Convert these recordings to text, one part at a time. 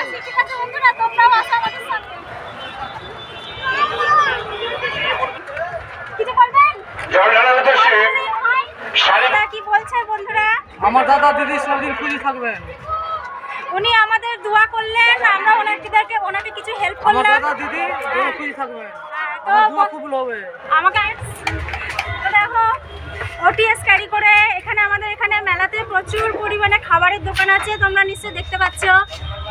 আছি, ঠিক আছে বন্ধুরা, তোমরাও আসো আমাদের সঙ্গে। কিছু বলবেন? জল ঢালার উদ্দেশ্যে দাদা কি বলছে বন্ধুরা? আমার দাদা দিদি সবদিন খুশি থাকবেন। উনি আমাদের দোয়া করলেন, আমরা ওনাকে কিছু হেল্প আমার করলাম। দাদা দিদি খুশি থাকবেন, তো আমার দোয়া কবুল হবে। আমাকে তো দেখো ওটিএস ক্যারি করে আমাদের এখানে মেলাতে প্রচুর পরিমাণে খাবারের দোকান আছে, তোমরা নিশ্চয়ই দেখতে পাচ্ছ।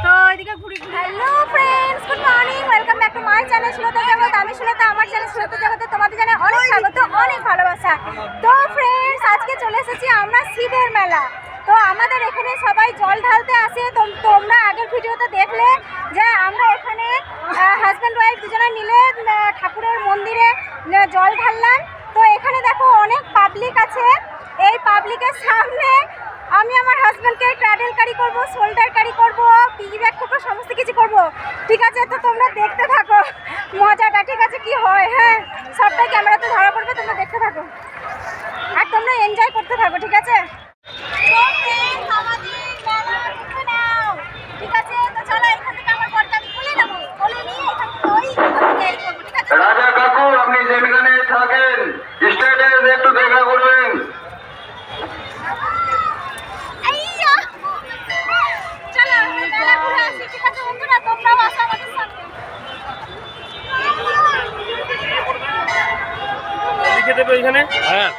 তো এদিকে ঘুরি ঘুরি। Hello friends, good morning, welcome back to my channel Sulata জগৎ। আমি সুলতা, আমার চ্যানেল সুলতা জগতে তোমাদের জানাই অনেক স্বাগত, অনেক ভালোবাসা। তো ফ্রেন্ডস, আজকে চলে এসেছি আমরা শিবের মেলা। তো আমাদের এখানে সবাই জল ঢালতে আসে। তোমরা আগের ভিডিওতে দেখলে যে আমরা এখানে হাজব্যান্ড ওয়াইফ দুজনে মিলে ঠাকুরের মন্দিরে জল ঢাললাম। তো এখানে দেখো অনেক পাবলিক আছে। এই পাবলিকের সামনে আমি আমার হাজব্যান্ডকে ক্র্যাডেল ক্যারি করবো, শোল্ডার ক্যারি করবো, পিগি ব্যাগ করবো, সমস্ত কিছু করবো, ঠিক আছে? তো তোমরা দেখতে থাকো মজাটা, ঠিক আছে? কি হয়, হ্যাঁ, সবটাই ক্যামেরাতে ধরা পড়বে, তোমরা দেখতে থাকো আর তোমরা এনজয় করতে থাকো, ঠিক আছে? ঠিক আছে, তো চলো এখান থেকে আমার বরকে আমি খুলে নেবো, খুলে নিয়ে এখান থেকে ওই ক্যারি করবো, ঠিক আছে? রাজা কাকু, আপনি যেখানে থাকেন স্টেটে একটু দেখা করবেন। চলো মেলা ঘুরে আসি, ঠিক আছে বন্ধুরা, তোমরাও আসো আমাদের সঙ্গে। লিখে দেবে এখানে। হ্যাঁ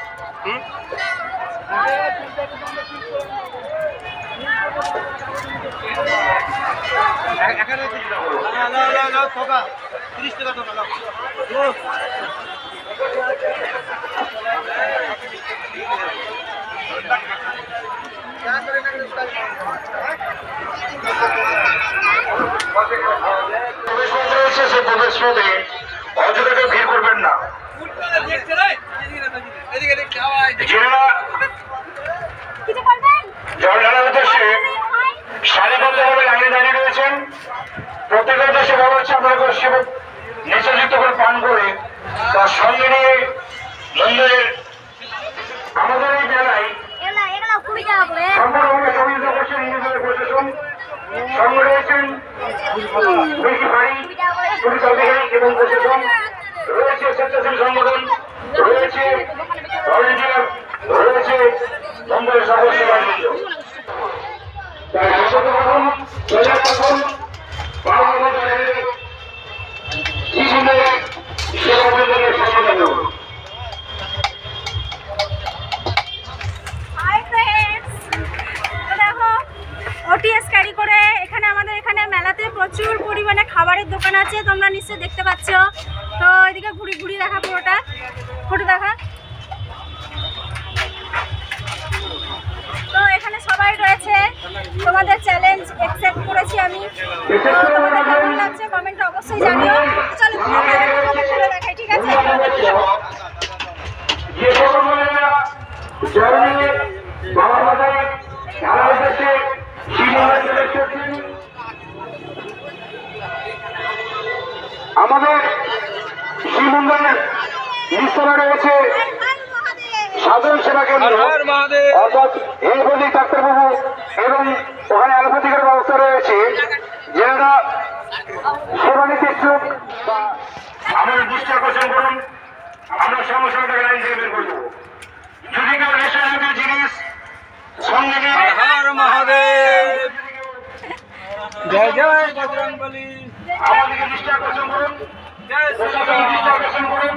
অযথাকে ভিড় করবেন না। কিছু বলবেন? জল ঢালার উদ্দেশ্যে সারিবদ্ধভাবে লাইনে দাঁড়িয়ে রয়েছেন। প্রত্যেকের উদ্দেশ্যে বলা হচ্ছে আপনারা নেশাযুক্ত করে পান করে তার সঙ্গে নিয়ে মন্দিরের আমাদের এই মেলায় সম্পূর্ণভাবে সহযোগিতা করছেন হিন্দুদের প্রশাসন। সঙ্গে রয়েছেন পুলিশ অধিকারী এবং প্রশাসন, রয়েছে স্বেচ্ছাসেবী সংগঠন, রয়েছে ভলেন্টিয়ার, রয়েছে মন্দিরের সকল সেবাবৃন্দ। তাই আসতে থাকুন, চলে থাকুন, সেবাবৃন্দের সঙ্গে থাকুন। ওটিএস ক্যারি করে আমাদের এখানে মেলাতে প্রচুর পরিমাণে খাবারের দোকান আছে, তোমরা নিশ্চয়ই দেখতে পাচ্ছ। তো এদিকে ঘুরি ঘুরি দেখা, পুরোটা ফটো দেখা। তো এখানে সবাই রয়েছে, তোমাদের চ্যালেঞ্জ অ্যাকসেপ্ট করেছি আমি। তো তোমাদের কেমন লাগছে কমেন্টে অবশ্যই জানিও। চলো ঘুরে দেখাই, ঠিক আছে? আমাদের শ্রীমন্দিরের নিস্তরে রয়েছে সাধারণ সেবা কেন্দ্র, অর্থাৎ এলোপ্যাথিক ডাক্তারবাবু এবং ওখানে অ্যালোপ্যাথিকের ব্যবস্থা রয়েছে, যারা সেবা নিতে ইচ্ছুক আমাদের দৃষ্টি আকর্ষণ করুন। আমরা সঙ্গে সঙ্গে লাইন থেকে বের করবো। যদি কেউ নেশাজাতীয় জিনিস সঙ্গে নিয়ে মহাদেব, জয় জয় বজরংবলী, আমাদেরকে দৃষ্টি আকর্ষণ করুন, প্রশাসনের দৃষ্টি আকর্ষণ করুন।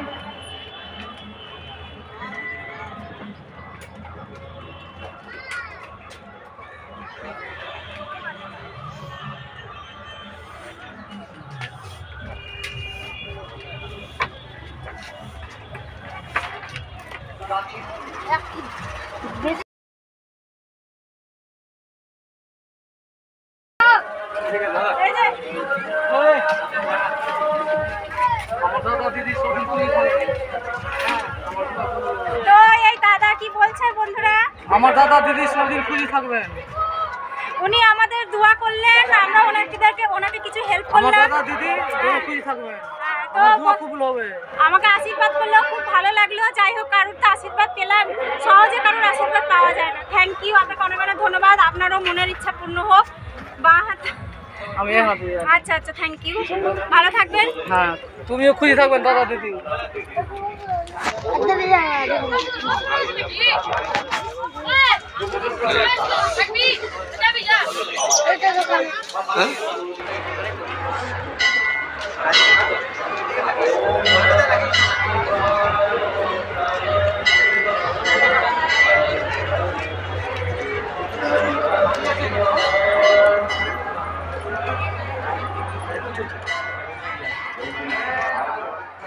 তো এই দাদা কি বলছে বন্ধুরা? আমার দাদা দিদি সবদিন খুশি থাকবেন। উনি আমাদের দোয়া করলেন, আমরা ওনাকে কিছু হেল্প আমার করলাম। দাদা দিদি খুশি থাকবেন, তো আমার দোয়া কবুল হবে। আমাকে আশীর্বাদ করলেও খুব ভালো লাগলো। যাই হোক, কারোর তো আশীর্বাদ পেলাম, সহজে কারোর আশীর্বাদ পাওয়া যায় না। থ্যাংক ইউ, আপনাকে অনেক অনেক ধন্যবাদ। আপনারও মনের ইচ্ছা পূর্ণ হোক। বাঁ হাত আমি এই হাতে আচ্ছা আচ্ছা, থ্যাংক ইউ, ভালো থাকবেন। হ্যাঁ, তুমিও খুশি থাকবেন দাদা দিদি।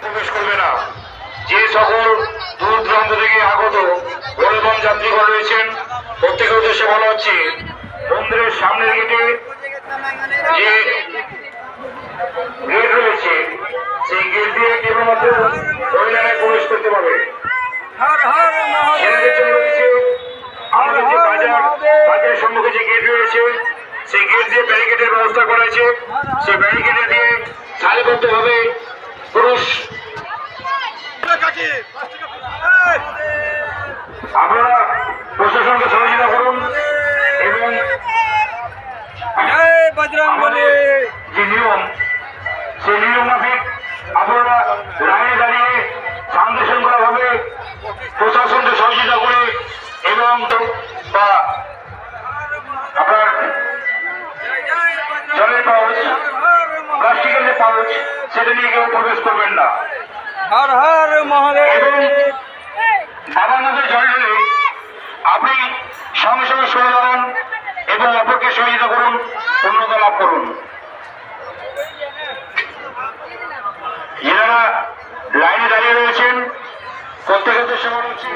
প্রবেশ করবে না। যে সকল দূর দূরান্ত থেকে আগত পরিবহন যাত্রীগণ রয়েছেন প্রত্যেকের উদ্দেশ্যে বলা হচ্ছে মন্দিরের সামনের গেটে যে গেট রয়েছে সেই গেট দিয়ে কেবলমাত্র মহিলারা প্রবেশ করতে পারবে। হর হর ছেলেদের জন্য রয়েছে আমাদের যে বাজারের সম্মুখে যে গেট রয়েছে সেই গেট দিয়ে ব্যারিকেডের ব্যবস্থা করা হয়েছে। সেই ব্যারিকেডে দিয়ে সারিবদ্ধভাবে পুরুষ আপনারা প্রশাসনকে সহযোগিতা করুন এবং জয় বজরংবলী। যে নিয়ম সেই নিয়ম মাফিক আপনারা লাইনে দাঁড়িয়ে শান্তি শৃঙ্খলাভাবে প্রশাসনকে সহযোগিতা করে এবং বা আপনার জলের পাউচ প্লাস্টিকের যে পাউচ সেটা নিয়ে কেউ প্রবেশ করবেন না হর হর মহাদেব। এবং বাবার নদীর জল ঢেলে আপনি সঙ্গে সঙ্গে সরে দাঁড়ান এবং অপরকে সহযোগিতা করুন, উন্নতা লাভ করুন। যারা লাইনে দাঁড়িয়ে রয়েছেন প্রত্যেকের উদ্দেশ্যে বলা হচ্ছে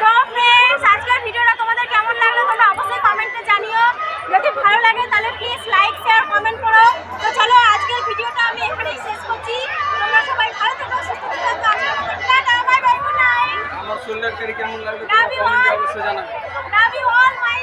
তো ফ্রেন্ডস, আজকের ভিডিওটা তোমাদের কেমন লাগলো তোমরা অবশ্যই কমেন্টে জানিও। যদি ভালো লাগে তাহলে প্লিজ লাইক শেয়ার কমেন্ট করো। তো চলো আজকের ভিডিওটা আমি এখানেই শেষ করছি। তোমরা সবাই ভালো থেকো, সুস্থ থেকো। আজকের মতো tata, bye bye, good night. আমার সুন্দর কেমন লাগলো Love you all. অবশ্যই জানাবেন। Love you all my